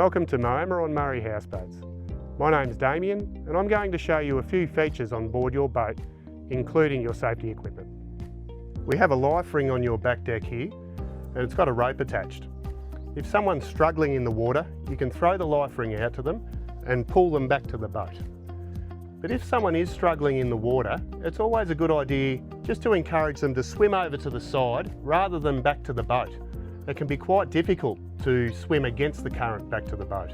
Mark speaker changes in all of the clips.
Speaker 1: Welcome to Moama on Murray Houseboats. My name's Damien and I'm going to show you a few features on board your boat, including your safety equipment. We have a life ring on your back deck here and it's got a rope attached. If someone's struggling in the water, you can throw the life ring out to them and pull them back to the boat. But if someone is struggling in the water, it's always a good idea just to encourage them to swim over to the side rather than back to the boat. It can be quite difficult to swim against the current back to the boat.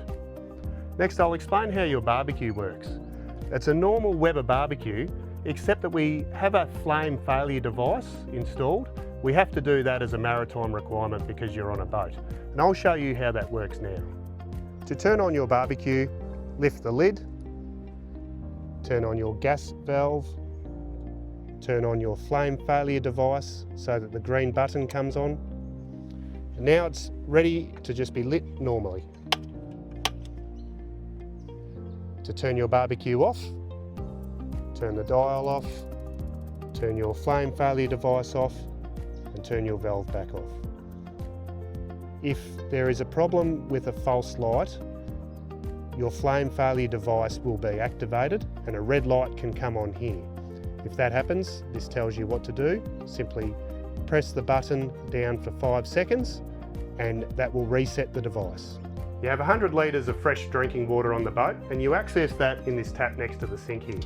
Speaker 1: Next, I'll explain how your barbecue works. It's a normal Weber barbecue, except that we have a flame failure device installed. We have to do that as a maritime requirement because you're on a boat. And I'll show you how that works now. To turn on your barbecue, lift the lid, turn on your gas valve, turn on your flame failure device so that the green button comes on. And now it's ready to just be lit normally. To turn your barbecue off, turn the dial off, turn your flame failure device off, and turn your valve back off. If there is a problem with a false light, your flame failure device will be activated and a red light can come on here. If that happens, this tells you what to do. Simply press the button down for 5 seconds and that will reset the device. You have 100 litres of fresh drinking water on the boat and you access that in this tap next to the sink here.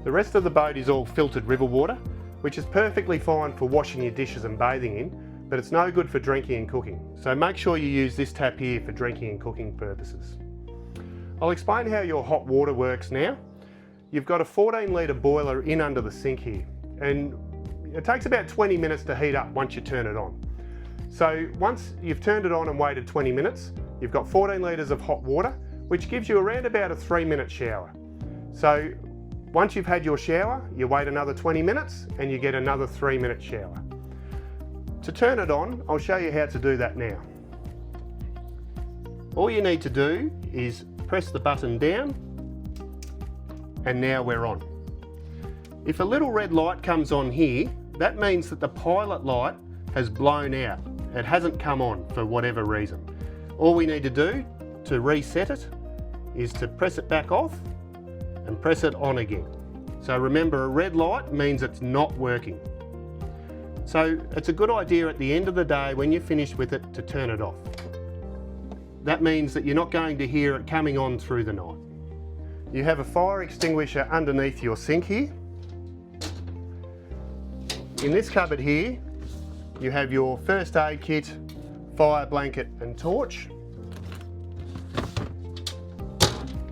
Speaker 1: The rest of the boat is all filtered river water, which is perfectly fine for washing your dishes and bathing in, but it's no good for drinking and cooking. So make sure you use this tap here for drinking and cooking purposes. I'll explain how your hot water works now. You've got a 14 litre boiler in under the sink here, and it takes about 20 minutes to heat up once you turn it on. So once you've turned it on and waited 20 minutes, you've got 14 litres of hot water, which gives you around about a 3-minute shower. So once you've had your shower, you wait another 20 minutes and you get another 3-minute shower. To turn it on, I'll show you how to do that now. All you need to do is press the button down and now we're on. If a little red light comes on here, that means that the pilot light has blown out. It hasn't come on for whatever reason. All we need to do to reset it is to press it back off and press it on again. So remember, a red light means it's not working. So it's a good idea at the end of the day when you're finished with it to turn it off. That means that you're not going to hear it coming on through the night. You have a fire extinguisher underneath your sink here. In this cupboard here, you have your first aid kit, fire blanket and torch.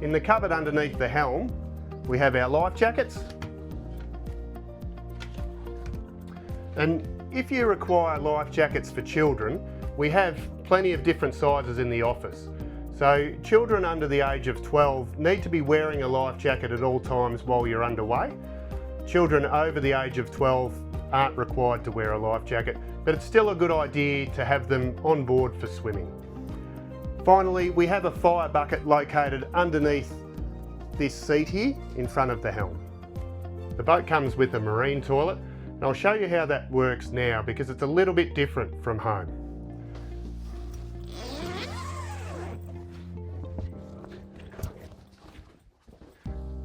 Speaker 1: In the cupboard underneath the helm, we have our life jackets. And if you require life jackets for children, we have plenty of different sizes in the office. So children under the age of 12 need to be wearing a life jacket at all times while you're underway. Children over the age of 12 aren't required to wear a life jacket, but it's still a good idea to have them on board for swimming. Finally, we have a fire bucket located underneath this seat here in front of the helm. The boat comes with a marine toilet, and I'll show you how that works now because it's a little bit different from home.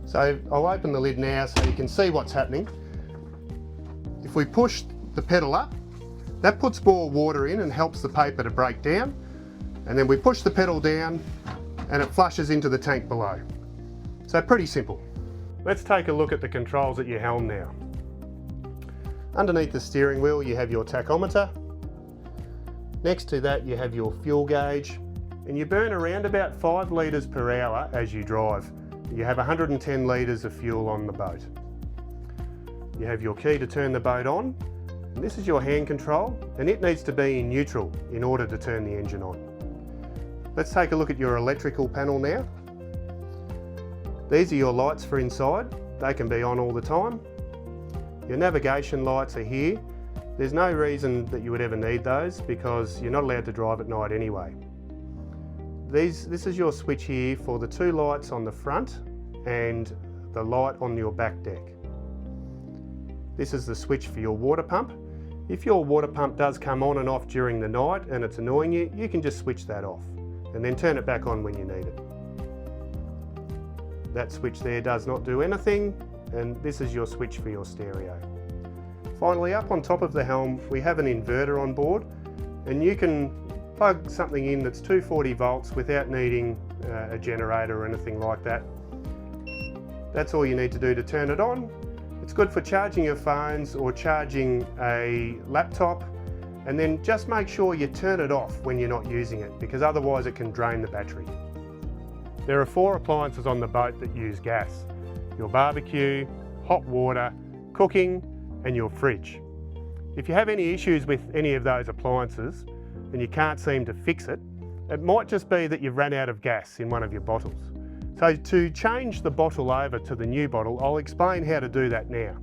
Speaker 1: So I'll open the lid now so you can see what's happening. If we push the pedal up, that puts more water in and helps the paper to break down. And then we push the pedal down and it flushes into the tank below. So pretty simple. Let's take a look at the controls at your helm now. Underneath the steering wheel you have your tachometer. Next to that you have your fuel gauge, and you burn around about 5 litres per hour as you drive. You have 110 litres of fuel on the boat. You have your key to turn the boat on, and this is your hand control, and it needs to be in neutral in order to turn the engine on. Let's take a look at your electrical panel now. These are your lights for inside. They can be on all the time. Your navigation lights are here. There's no reason that you would ever need those because you're not allowed to drive at night anyway. This is your switch here for the 2 lights on the front and the light on your back deck. This is the switch for your water pump. If your water pump does come on and off during the night and it's annoying you, you can just switch that off. and then turn it back on when you need it. That switch there does not do anything, and this is your switch for your stereo. Finally, up on top of the helm, we have an inverter on board, and you can plug something in that's 240 volts without needing a generator or anything like that. That's all you need to do to turn it on. It's good for charging your phones or charging a laptop, and then just make sure you turn it off when you're not using it, because otherwise it can drain the battery. There are 4 appliances on the boat that use gas: your barbecue, hot water, cooking, and your fridge. If you have any issues with any of those appliances and you can't seem to fix it, it might just be that you've run out of gas in one of your bottles. So to change the bottle over to the new bottle, I'll explain how to do that now.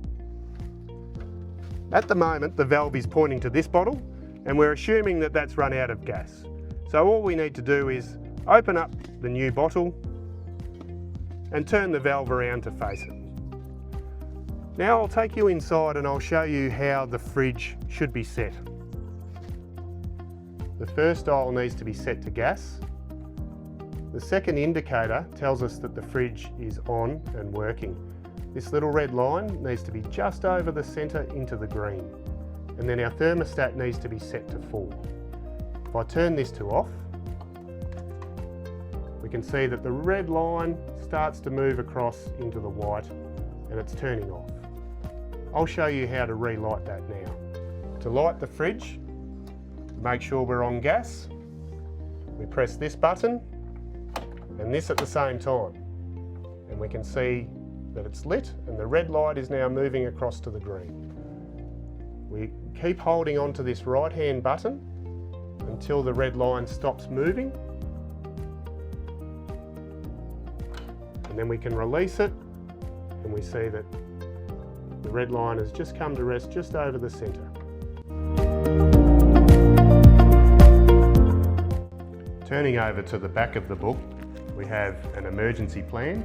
Speaker 1: At the moment, the valve is pointing to this bottle, and we're assuming that that's run out of gas. So all we need to do is open up the new bottle and turn the valve around to face it. Now I'll take you inside and I'll show you how the fridge should be set. The first dial needs to be set to gas. The second indicator tells us that the fridge is on and working. This little red line needs to be just over the centre into the green. And then our thermostat needs to be set to full. If I turn this to off, we can see that the red line starts to move across into the white and it's turning off. I'll show you how to relight that now. To light the fridge, make sure we're on gas. We press this button and this at the same time, and we can see that it's lit and the red light is now moving across to the green. We keep holding on to this right hand button until the red line stops moving, and then we can release it and we see that the red line has just come to rest just over the centre. Turning over to the back of the book, we have an emergency plan,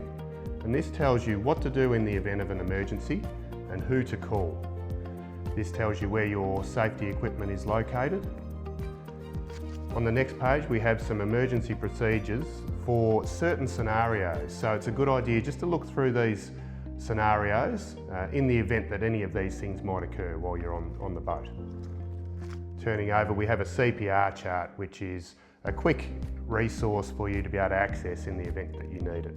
Speaker 1: and this tells you what to do in the event of an emergency and who to call. This tells you where your safety equipment is located. On the next page, we have some emergency procedures for certain scenarios, so it's a good idea just to look through these scenarios in the event that any of these things might occur while you're on the boat. Turning over, we have a CPR chart, which is a quick resource for you to be able to access in the event that you need it.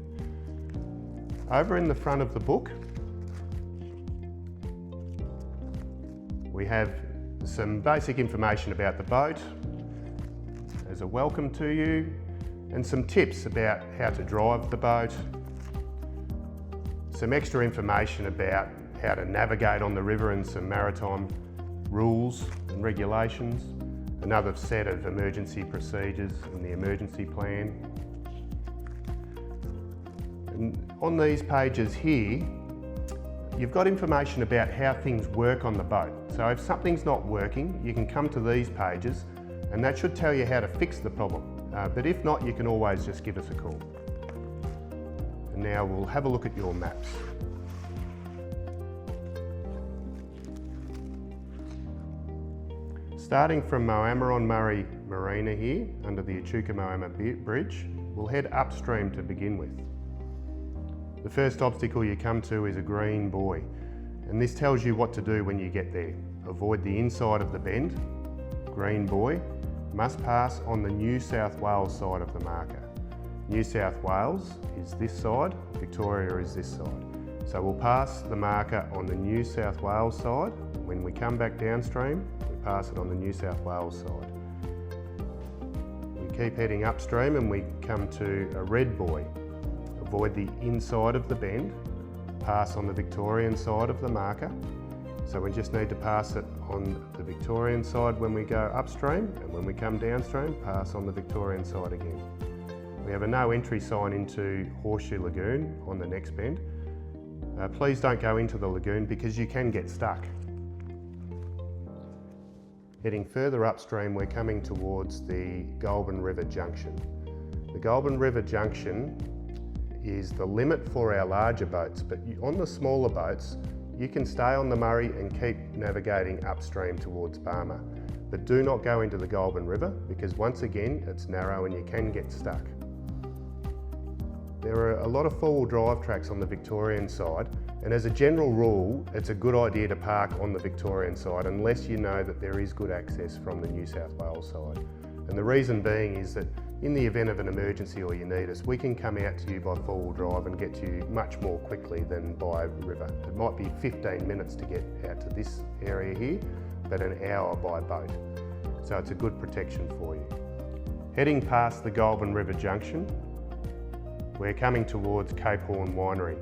Speaker 1: Over in the front of the book, we have some basic information about the boat as a welcome to you, and some tips about how to drive the boat, some extra information about how to navigate on the river and some maritime rules and regulations, another set of emergency procedures and the emergency plan. And on these pages here, you've got information about how things work on the boat. So if something's not working, you can come to these pages and that should tell you how to fix the problem. But if not, you can always just give us a call. And now we'll have a look at your maps. Starting from Moama on Murray Marina here, under the Moama Bridge, we'll head upstream to begin with. The first obstacle you come to is a green buoy, and this tells you what to do when you get there. Avoid the inside of the bend. Green buoy must pass on the New South Wales side of the marker. New South Wales is this side, Victoria is this side. So we'll pass the marker on the New South Wales side. When we come back downstream, we pass it on the New South Wales side. We keep heading upstream and we come to a red buoy. Avoid the inside of the bend, pass on the Victorian side of the marker. So we just need to pass it on the Victorian side when we go upstream, and when we come downstream, pass on the Victorian side again. We have a no entry sign into Horseshoe Lagoon on the next bend. Please don't go into the lagoon because you can get stuck. Heading further upstream, we're coming towards the Goulburn River Junction. The Goulburn River Junction is the limit for our larger boats, but on the smaller boats, you can stay on the Murray and keep navigating upstream towards Barmer. but do not go into the Goulburn River because once again it's narrow and you can get stuck. There are a lot of four-wheel drive tracks on the Victorian side, and as a general rule it's a good idea to park on the Victorian side unless you know that there is good access from the New South Wales side. And the reason being is that in the event of an emergency or you need us, we can come out to you by four-wheel drive and get to you much more quickly than by river. It might be 15 minutes to get out to this area here, but an hour by boat. So it's a good protection for you. Heading past the Goulburn River Junction, we're coming towards Cape Horn Winery.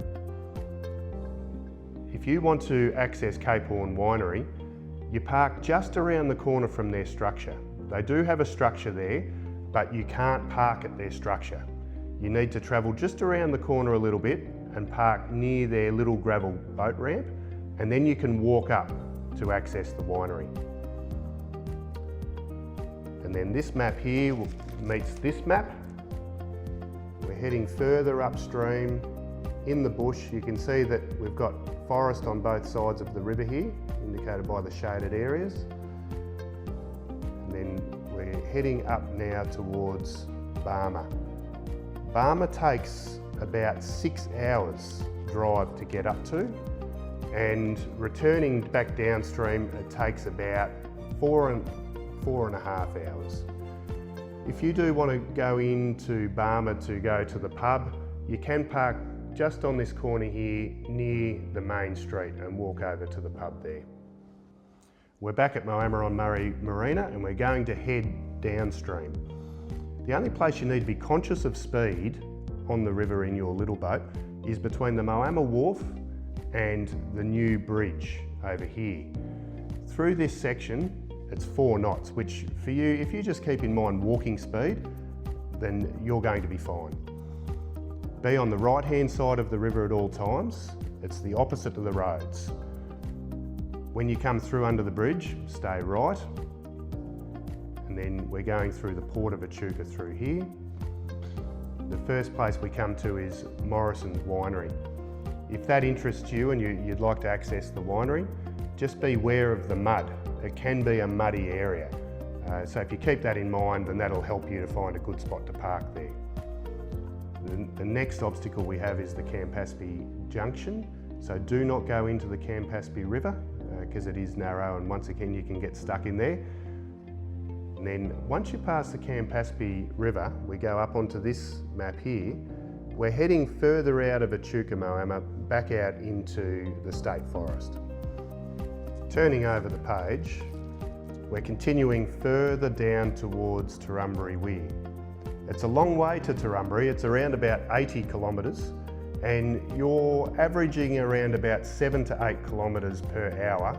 Speaker 1: If you want to access Cape Horn Winery, you park just around the corner from their structure. They do have a structure there, but you can't park at their structure. You need to travel just around the corner a little bit and park near their little gravel boat ramp, and then you can walk up to access the winery. And then this map here meets this map. We're heading further upstream in the bush. You can see that we've got forest on both sides of the river here, indicated by the shaded areas. And then we're heading up now towards Moama. Moama takes about 6 hours drive to get up to, and returning back downstream it takes about four and a half hours. If you do want to go into Moama to go to the pub, you can park just on this corner here near the main street and walk over to the pub there. We're back at Moama on Murray Marina and we're going to head downstream. The only place you need to be conscious of speed on the river in your little boat is between the Moama Wharf and the new bridge over here. Through this section, it's 4 knots, which for you, if you just keep in mind walking speed, then you're going to be fine. Be on the right-hand side of the river at all times. It's the opposite of the roads. When you come through under the bridge, stay right. And then we're going through the Port of Echuca through here. The first place we come to is Morrison's Winery. If that interests you and you'd like to access the winery, just beware of the mud. It can be a muddy area. So if you keep that in mind, then that'll help you to find a good spot to park there. The next obstacle we have is the Campaspe Junction. So do not go into the Campaspe River because it is narrow and once again you can get stuck in there. And then once you pass the Campaspe River, we go up onto this map here. We're heading further out of Echuca Moama, back out into the state forest. Turning over the page, we're continuing further down towards Turrumbary Weir. It's a long way to Turrumbary, it's around about 80 kilometres, and you're averaging around about 7 to 8 kilometres per hour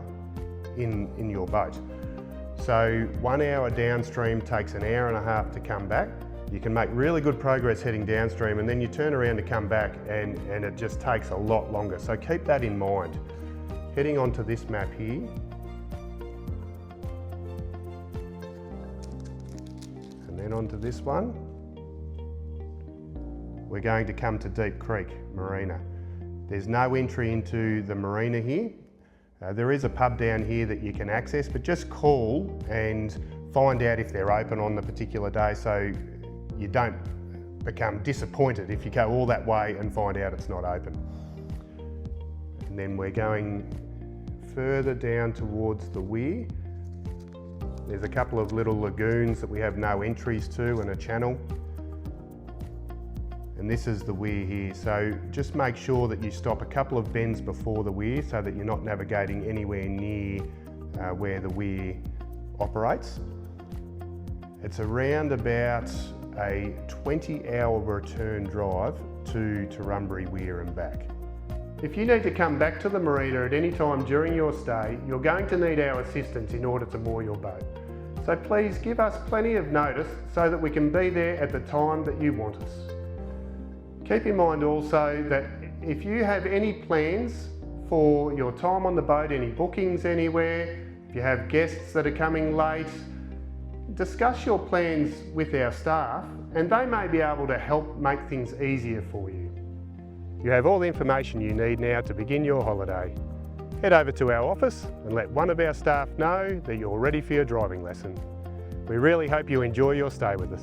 Speaker 1: in your boat. So 1 hour downstream takes an hour and a half to come back. You can make really good progress heading downstream and then you turn around to come back and it just takes a lot longer. So keep that in mind. Heading onto this map here. And then onto this one. We're going to come to Deep Creek Marina. There's no entry into the marina here. There is a pub down here that you can access, but just call and find out if they're open on the particular day so you don't become disappointed if you go all that way and find out it's not open. And then we're going further down towards the weir. There's a couple of little lagoons that we have no entries to and a channel. And this is the weir here. So just make sure that you stop a couple of bends before the weir so that you're not navigating anywhere near where the weir operates. It's around about a 20-hour return drive to Turrumbary Weir and back. If you need to come back to the marina at any time during your stay, you're going to need our assistance in order to moor your boat. So please give us plenty of notice so that we can be there at the time that you want us. Keep in mind also that if you have any plans for your time on the boat, any bookings anywhere, if you have guests that are coming late, discuss your plans with our staff and they may be able to help make things easier for you. You have all the information you need now to begin your holiday. Head over to our office and let one of our staff know that you're ready for your driving lesson. We really hope you enjoy your stay with us.